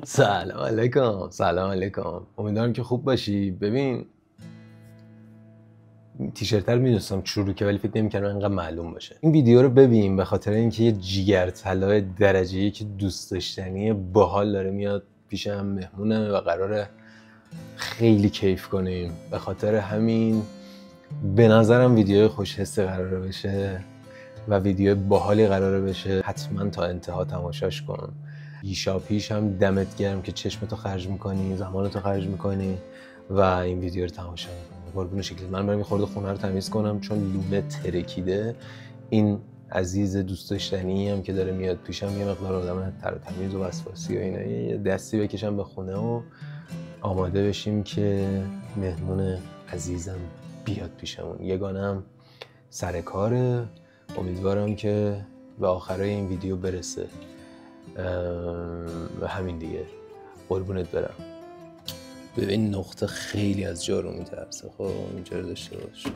سلام علیکم. سلام علیکم. امیدوارم که خوب باشی. ببین تیشرت رو میدونستم چروکه ولی فکر نمی‌کردم اینقدر معلوم باشه. این ویدیو رو ببین به خاطر اینکه یه جیگر طلای درجه‌ای که دوست داشتنی باحال داره میاد پیشم، مهمونه و قراره خیلی کیف کنیم. به خاطر همین به نظرم ویدیو خوش حس قراره بشه و ویدیو باحالی قراره بشه. حتما تا انتها تماشاش کن. پیشا پیش هم دمت گرم که چشمتو خرج میکنی، زمانتو خرج میکنی و این ویدیو رو تماشا میکنی. قربون شکلت. من برم خورده خونه رو تمیز کنم چون لونه ترکیده. این عزیز دوست داشتنی هم که داره میاد پیشم یه مقدار آدم تر و تمیز و وسواسی و اینا، یه دستی بکشم به خونه و آماده بشیم که مهمون عزیزم بیاد پیشمون. یگانم سر کاره. امیدوارم که به آخرای این ویدیو برسه و همین دیگه. قربونت برم. ببین نقطه خیلی از جارو میترسه. خب اینجا رو داشته باش،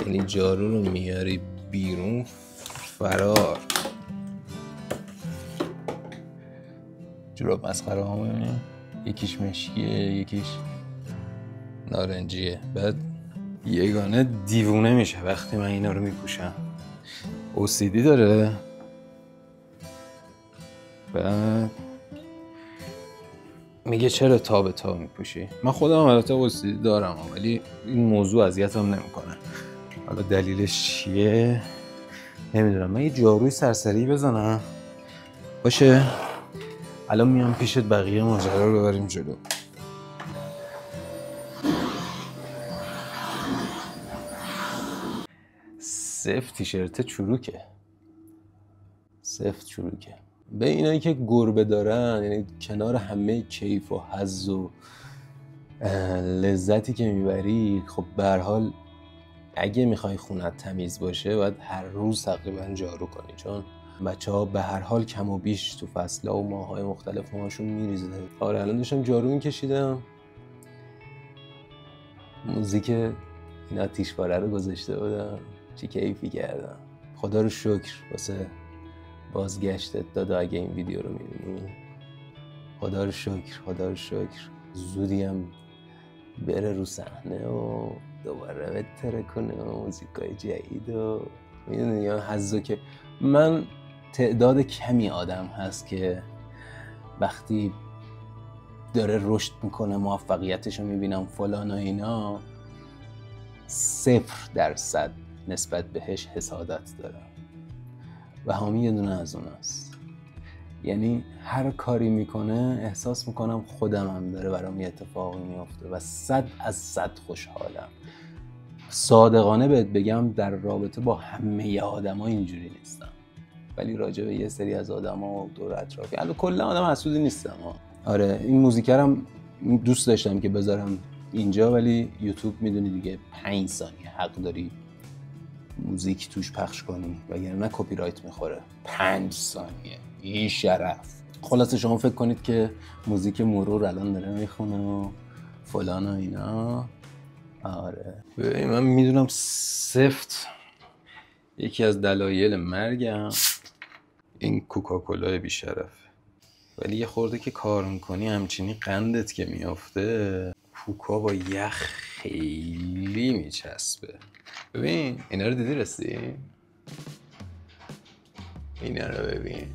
یعنی جارو رو میاری بیرون فرار. جوراب مسخره ها ببینیم، یکیش مشکیه یکیش نارنجیه. بعد یگانه دیوونه میشه وقتی من اینا رو میپوشم. OCD داره. بعد میگه چرا تا به تا میپوشی؟ من خودم البته OCD دارم ولی این موضوع اذیتم نمیکنه. حالا دلیلش چیه نمیدونم. من یه جاروی سرسری بزنم باشه، الان میام پیشت بقیه ماجرا رو ببریم جلو. سفت تیشرت چروکه، سفت چروکه. به اینایی که گربه دارن، یعنی کنار همه کیف و حظ و لذتی که میبری، خب به هر حال اگه میخوای خونت تمیز باشه باید هر روز تقریبا جارو کنی، چون بچه‌ها به هر حال کم و بیش تو فصل‌ها و ماه‌های مختلف ماهاشون میریزه. آره الان داشتم جارو میکشیدم، موزیک این آتیشپاره رو گذاشته بودم، چه کیفی کردم. خدا رو شکر واسه بازگشتت دادا اگه این ویدیو رو میبینی. خدا رو شکر، خدا رو شکر. زودی هم بره رو صحنه و دوباره بتره کنه و موزیکای جدید و میدونی یا حظو. که من تعداد کمی آدم هست که وقتی داره رشد میکنه موفقیتش رو میبینم فلان و اینا 0% نسبت بهش حسادت دارم و همین یه دونه از اون است. یعنی هر کاری میکنه احساس میکنم خودم هم داره برام یه اتفاقی میفته و 100% خوشحالم. صادقانه بهت بگم در رابطه با همه آدم ها اینجوری نیستم، ولی راجع به یه سری از آدم ها و دور اطرافی، البته کلا آدم حسودی نیستم آره این موزیکرم دوست داشتم که بذارم اینجا، ولی یوتیوب میدونی دیگه 5 ثانیه حق داری موزیک توش پخش کنی وگرنه کپی رایت میخوره. 5 ثانیه این شرف. خلاصه شما فکر کنید که موزیک مرور الان داره میخونه و فلان و اینا. آره ببین من میدونم سفت یکی از دلایل مرگم این کوکاکولا بیشرف، ولی یه خورده که کار میکنی همچینی قندت که میافته کوکا با یخ خیلی میچسبه. ببین اینا رو دیدی رسی؟ اینا رو ببین،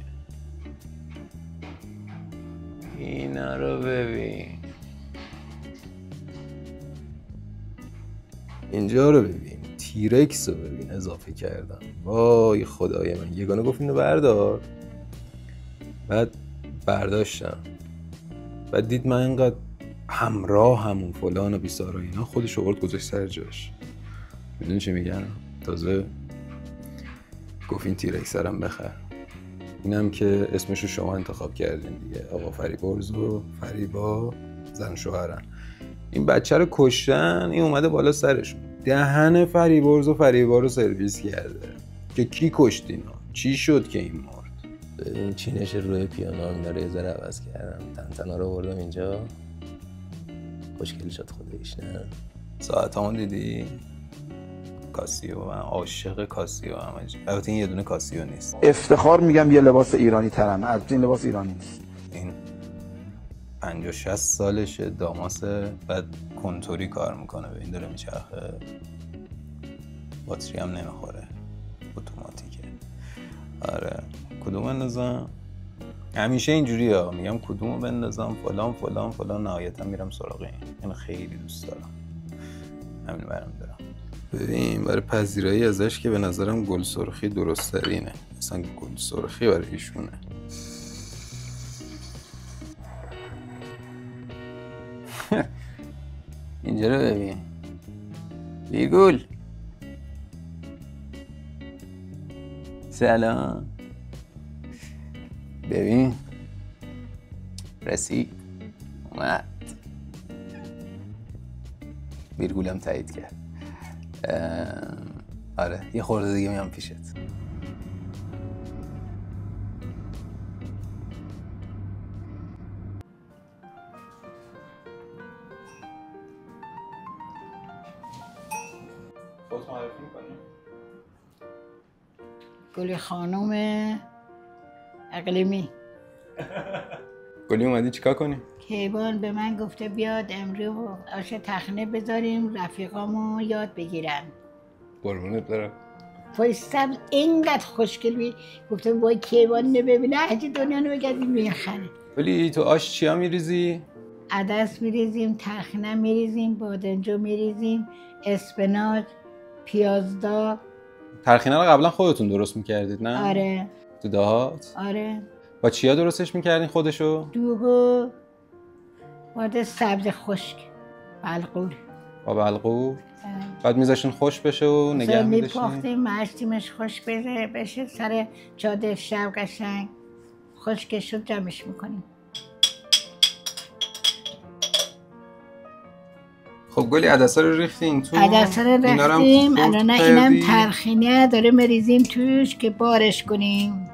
اینا رو ببین، اینجا رو ببین، تیرکس رو ببین اضافه کردم. وای خدای من. یگانه گفت اینو بردار، بعد برداشتم، بعد دید من اینقدر همراه همون فلان و بیسار و اینا، خودش آورد گذاشت سر جاش. میدونی چی میگن؟ تازه گفت این تیرکس هم بخر. اینم که اسمشو شما انتخاب کردین دیگه، آقا فریبرز و فریبا زن شوهرن. این بچه رو کشتن، این اومده بالا سرشون دهن فریبرز و فریبا رو سرویس کرده که کی کشت اینا، چی شد که این مرد. این چینش روی پیانو اینا رو یه ذره عوض کردم، تنتنا رو بردم اینجا، خوشگل شد خودش. نه ساعت همون دیدی؟ کاسیو، من عاشق کاسیو هم. البته این یه دونه کاسیو نیست. افتخار میگم یه لباس ایرانی ترم، از این لباس ایرانی نیست. این 50-60 سالشه، داماسه، بعد کنتوری کار میکنه، به این داره میچرخه، باتری هم نمیخوره، اتوماتیکه. آره کدوم بندازم؟ همیشه اینجوری ها، میگم کدومو بندازم، فلان فلان فلان، نهایتا میرم سراغ این خیلی دوست دارم، همین برم دارم. ببین برای پذیرایی ازش که به نظرم گل سرخی درست ترینه، اصلا گل سرخی برای ایشونه. اینجا رو ببین ویرگول. سلام. ببین رسید، اومد، ویرگولم تایید کرد. آره یه خورده دیگه میام پیشت. خودت معرفی میکنی؟ گلی خانم اقلیمی. گلی اومدی چیکار کنی؟ کیوان به من گفته بیاد امروز آش تخنه بذاریم رفیقامو یاد بگیرن. قربونت برم. پای سبز اینقدر خوشگل گفته وای کیوان نببینه هرچی دنیا رو بگردیم میخره. ولی تو آش چیا میریزی؟ عدس میریزیم، تخنه میریزیم، بادنجو میریزیم، اسفناج، پیازداغ. ترخینه رو قبلا خودتون درست میکردید نه؟ آره. تو دهات؟ آره. با چیا درستش میکردین خودشو؟ دوغ وارد سبز خشک، بلغور. با بلغور؟ بعد میذاشین خوش بشه و نگه میداشین؟ میپاختیم مشتیمش خوش بشه سر چادر شب قشنگ خشک شد جمعش میکنیم. خب گلی عدسا رو ریختین تو؟ عدسا رو ریختیم، الان اینم ترخینه داره مریزیم توش که بارش کنیم.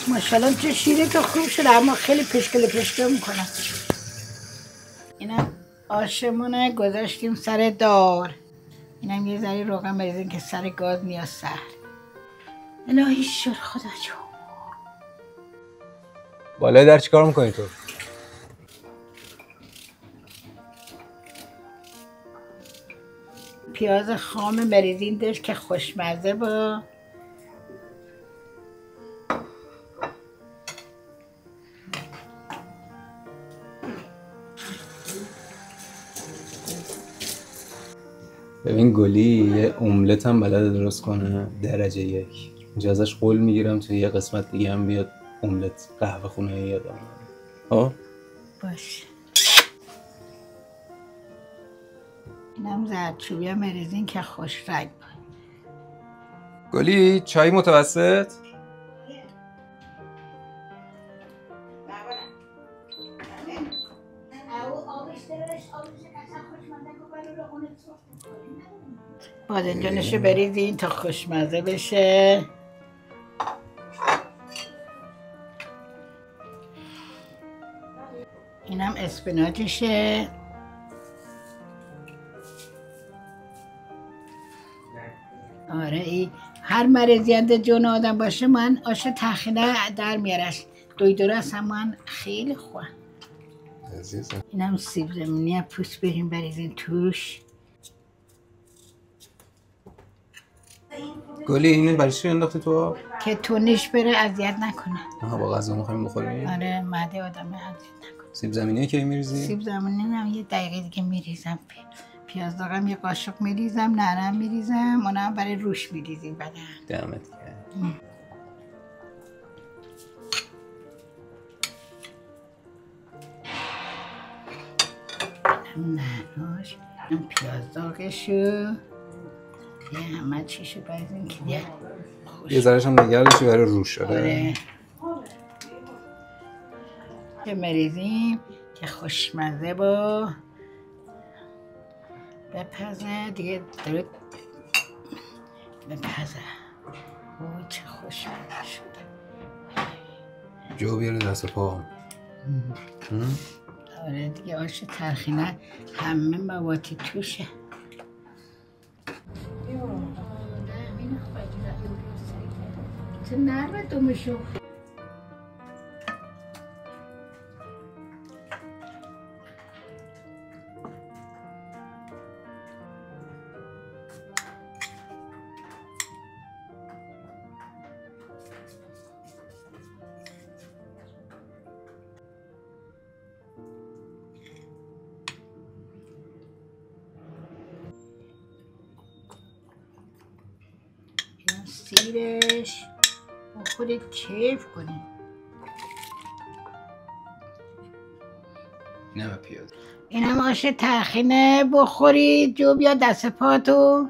ماشاءالله چه شیره که خوب شده، اما خیلی پشکل میکنم. اینم آشمونه گذاشتیم سر دار. اینم یه ذره روغن بریزیم که سر گاز میاد سر. الهی شد خدا جون. بالای در چیکار میکنی تو؟ پیاز خام بریزین داشت که خوشمزه با. ببین گلی یه املت هم بلده درست کنه درجه 1. اینجا ازش قول میگیرم توی یه قسمت دیگه هم بیاد املت قهوه خونه یادم. باشه. اینم زردچوبی هم بریزین که خوش رنگ. گلی چای متوسط؟ بادنجانشو بریزین تا خوشمزه بشه. اینم اسفناجشه. آره ای هر مریضیت جون آدم باشه من آش تخینه در میارش. دویدرست هم من خیلی خواه. اینم سیب زمینی پوست بریم بریزین توش. گلی اینو برای چی انداختی تو آب؟ که تونش بره اذیت نکنه. آها با غذا می‌خوایم بخوریم؟ آره معده آدم اذیت نکنه. سیب زمینی کی میریزی؟ سیب زمینی هم یه دقیقه دیگه میریزم. پیاز داغم یه قاشق میریزم، نرم میریزم، اونم برای روش میریزیم بعدا. دمت گرم. نهاش این پیاز داغشو یه همه چیشو بریزیم که یه ذره‌ش هم نگه داشتی برای روش. آره که مریزیم که خوشمزه با بپزه دیگه داره بپزه. اوه چه خوشمزه شده. جو بیاره دست پا. آره دیگه آش ترخینه همه مواد توشه. تو نرمه دومشو سیرش با خودت کیف کنی. اینم پیاز. اینم آش ترخینه بخوری جو بیا دست پاتو.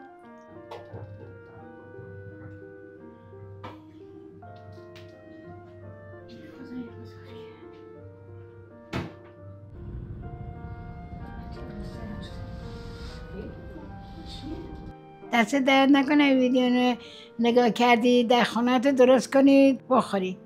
دست درد نکنه ویدیو نگاه کردی در خونت درست کنید بخوری.